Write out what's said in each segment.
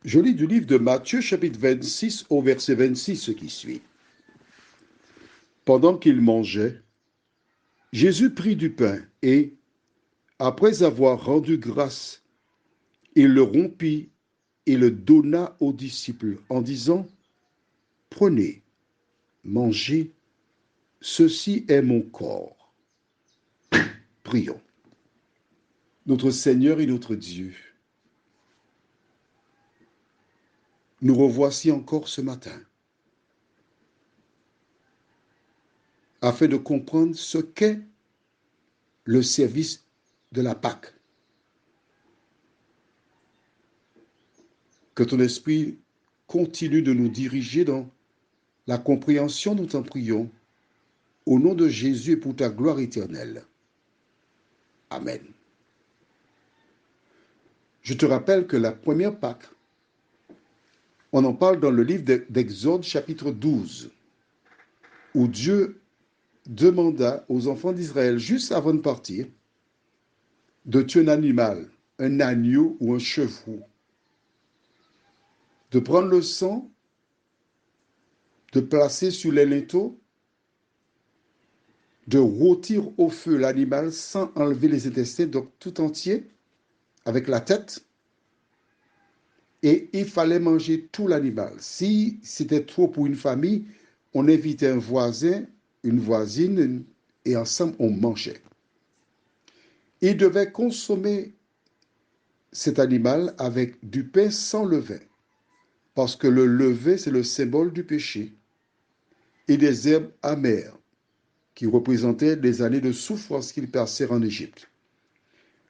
Je lis du livre de Matthieu, chapitre 26, au verset 26, ce qui suit. Pendant qu'il mangeait, Jésus prit du pain et, après avoir rendu grâce, il le rompit et le donna aux disciples en disant, prenez, mangez, ceci est mon corps. Prions. Notre Seigneur et notre Dieu, nous revoici encore ce matin afin de comprendre ce qu'est le service de la Pâque. Que ton esprit continue de nous diriger dans la compréhension, nous t'en prions, au nom de Jésus et pour ta gloire éternelle. Amen. Je te rappelle que la première Pâque, on en parle dans le livre d'Exode chapitre 12, où Dieu demanda aux enfants d'Israël, juste avant de partir, de tuer un animal, un agneau ou un chevreau, de prendre le sang, de placer sur les linteaux, de rôtir au feu l'animal sans enlever les intestins, donc tout entier, avec la tête, et il fallait manger tout l'animal. Si c'était trop pour une famille, on invitait un voisin, une voisine, et ensemble on mangeait. Il devait consommer cet animal avec du pain sans levain, parce que le levain, c'est le symbole du péché, et des herbes amères, qui représentaient des années de souffrance qu'ils passèrent en Égypte.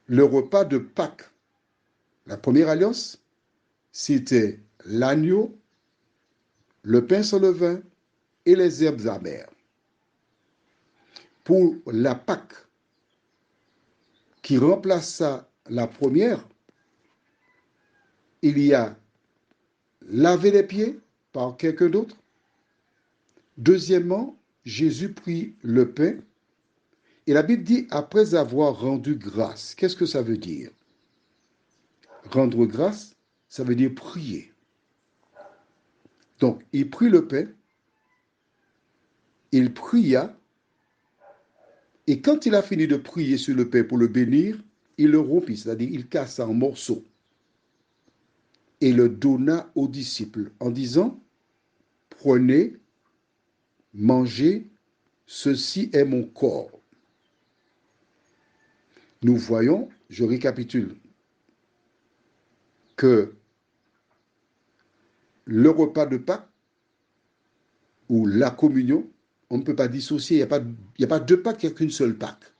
Le repas de Pâques, la première alliance, c'était l'agneau, le pain sans levain et les herbes amères. Pour la Pâque, qui remplaça la première, il y a laver les pieds par quelqu'un d'autre. Deuxièmement, Jésus prit le pain et la Bible dit après avoir rendu grâce. Qu'est-ce que ça veut dire? Rendre grâce, ça veut dire prier. Donc, il prit le pain, il pria, et quand il a fini de prier sur le pain pour le bénir, il le rompit, c'est-à-dire il cassa en morceaux et le donna aux disciples en disant, prenez, mangez, ceci est mon corps. Nous voyons, je récapitule, que le repas de Pâques ou la communion, on ne peut pas dissocier, il n'y a pas deux Pâques, il n'y a qu'une seule Pâque.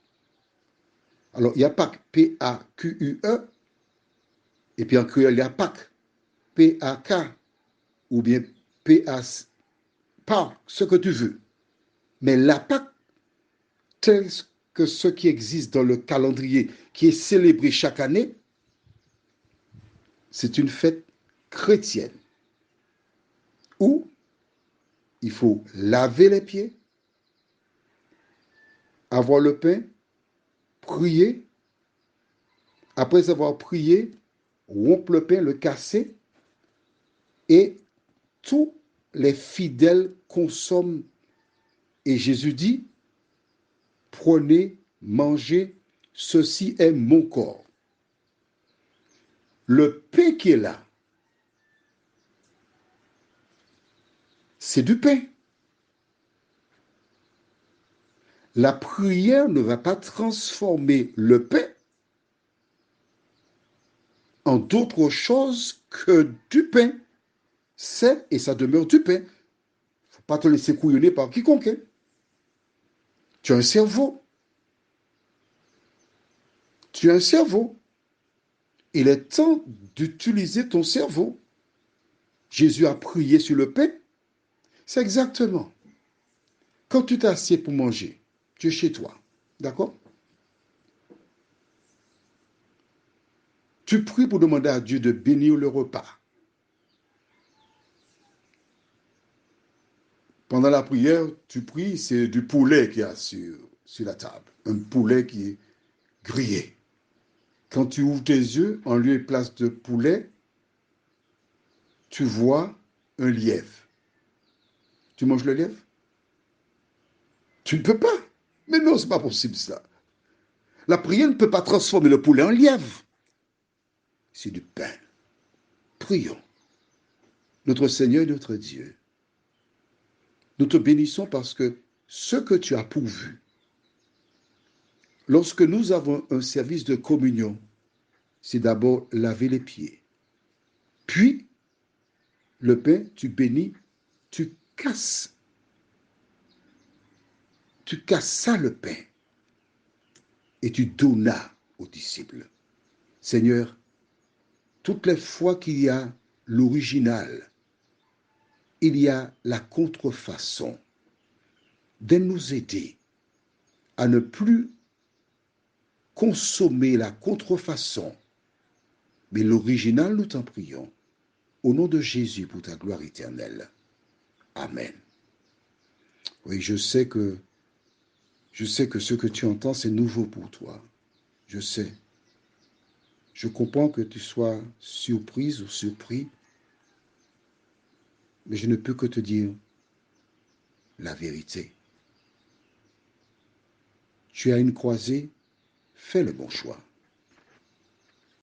Alors, il y a Pâques, P-A-Q-U-E, et puis en créole, il y a Pâques, P-A-K, ou bien P-A-S, Pâques, ce que tu veux. Mais la Pâque, tel que ce qui existe dans le calendrier, qui est célébré chaque année, c'est une fête chrétienne où il faut laver les pieds, avoir le pain, prier. Après avoir prié, rompre le pain, le casser, et tous les fidèles consomment. Et Jésus dit, prenez, mangez, ceci est mon corps. Le pain qui est là, c'est du pain. La prière ne va pas transformer le pain en d'autre chose que du pain. C'est et ça demeure du pain. Il ne faut pas te laisser couillonner par quiconque. Tu as un cerveau. Tu as un cerveau. Il est temps d'utiliser ton cerveau. Jésus a prié sur le pain. C'est exactement. Quand tu t'assieds pour manger, tu es chez toi. D'accord? Tu pries pour demander à Dieu de bénir le repas. Pendant la prière, tu pries, c'est du poulet qu'il y a sur la table. Un poulet qui est grillé. Quand tu ouvres tes yeux, en lieu et place de poulet, tu vois un lièvre. Tu manges le lièvre? Tu ne peux pas. Mais non, c'est pas possible ça. La prière ne peut pas transformer le poulet en lièvre. C'est du pain. Prions. Notre Seigneur et notre Dieu, nous te bénissons parce que ce que tu as pourvu, lorsque nous avons un service de communion, c'est d'abord laver les pieds. Puis, le pain, tu bénis, tu casses. Tu cassas le pain et tu donnas aux disciples. Seigneur, toutes les fois qu'il y a l'original, il y a la contrefaçon, de nous aider à ne plus consommer la contrefaçon, mais l'original, nous t'en prions, au nom de Jésus pour ta gloire éternelle. Amen. Oui, je sais que ce que tu entends, c'est nouveau pour toi. Je sais. Je comprends que tu sois surprise ou surpris, mais je ne peux que te dire la vérité. Tu as une croisée, fais le bon choix.